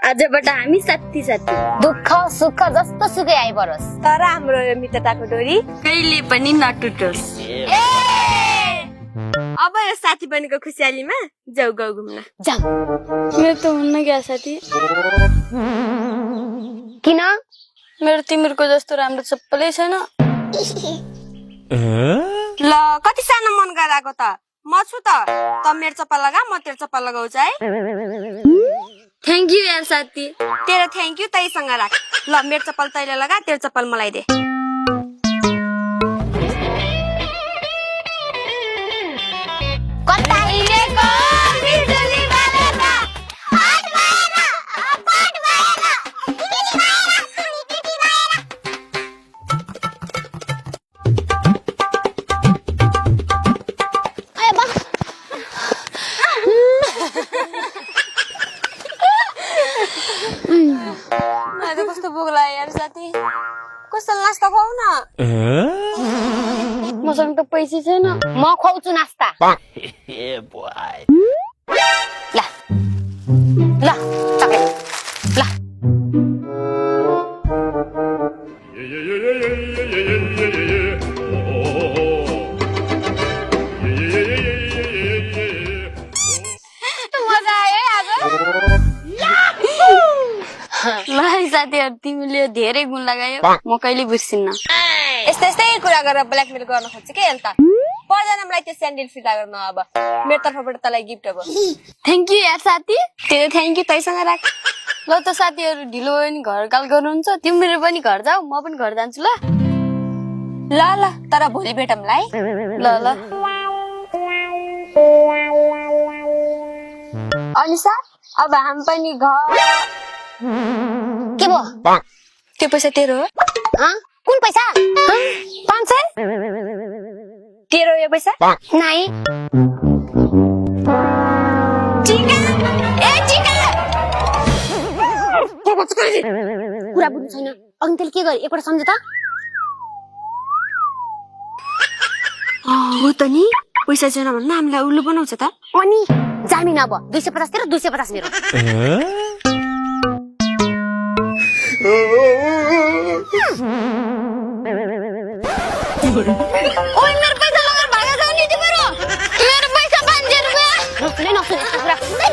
आजबाट हामी साथी साथी दुःख सुख जस्तो सुकै आइपरोस् तर हाम्रो यो मित्रताको डोरी कहिले पनि नटुटोस्। अब यो साथी बनेको खुसियालीमा जाऊ गाउँ घुम्न। जाऊ। मेरो त हुन्न क्या साथी। किन? मेरो तिमीहरूको जस्तो राम्रो चप्पलै छैन। ल कति सानो मन गराएको त म छु त मेरो चप्पल लगा म तेरो चप्पल लगाउँछु है। थ्याङ्क यू यार साथी। तेरो थ्याङ्क यू तैसँग राख। ल मेरो चप्पल तैले लगा तेरो चप्पल मलाई दे। कस्तो भोक लाग्यो यार साथी। कस्तो नास्ता खुवाउ न। मसँग त पैसा छैन। म खुवाउँछु नास्ता। ल ल चक्लेट ल। मजा आयो आज। ल साथीहरु तिमीले धेरै गुण लगायो म कहिले बिर्सिन्न। यस्तै यस्तै कुरा गरेर ब्ल्याकमेल गर्न खोज्छ के हेल्ता। पर्दैन मलाई त्यो स्यान्डल फिर्ता गर्न अब। मेरो तर्फबाट तँलाई गिफ्ट अब। थ्याङ्क यू यार साथी। तेरो थ्याङ्क यू तैसँग राख। ल त साथीहरु ढिलो भयो नि घर काल गर्नुहुन्छ। तिमीहरू पनि घर जाऊ म पनि घर जान्छु ल। ल ल तर भोलि भेटौँला है। ल ल। अनिसा अब हामी पनि घर। के भो? त्यो पैसा तेरो हो? कुन पैसा? 500? तेरो यो पैसा? नाइ। चिका ए चिका कुरा बुझ्नु छैन। अघि त्यसले के गरे एकपल्ट सम्झ त। हो त नि पैसा छैन भन्न हामीलाई उल्लु बनाउँछ त। अनि जामिन अब 250 तेरो 250 मेरो। ओइ मेरो पैसा लगेर भागा जाऊ नि तिम्रो। मेरो पैसा 500 रुपैयाँ। नसुने कुरा सुन्दै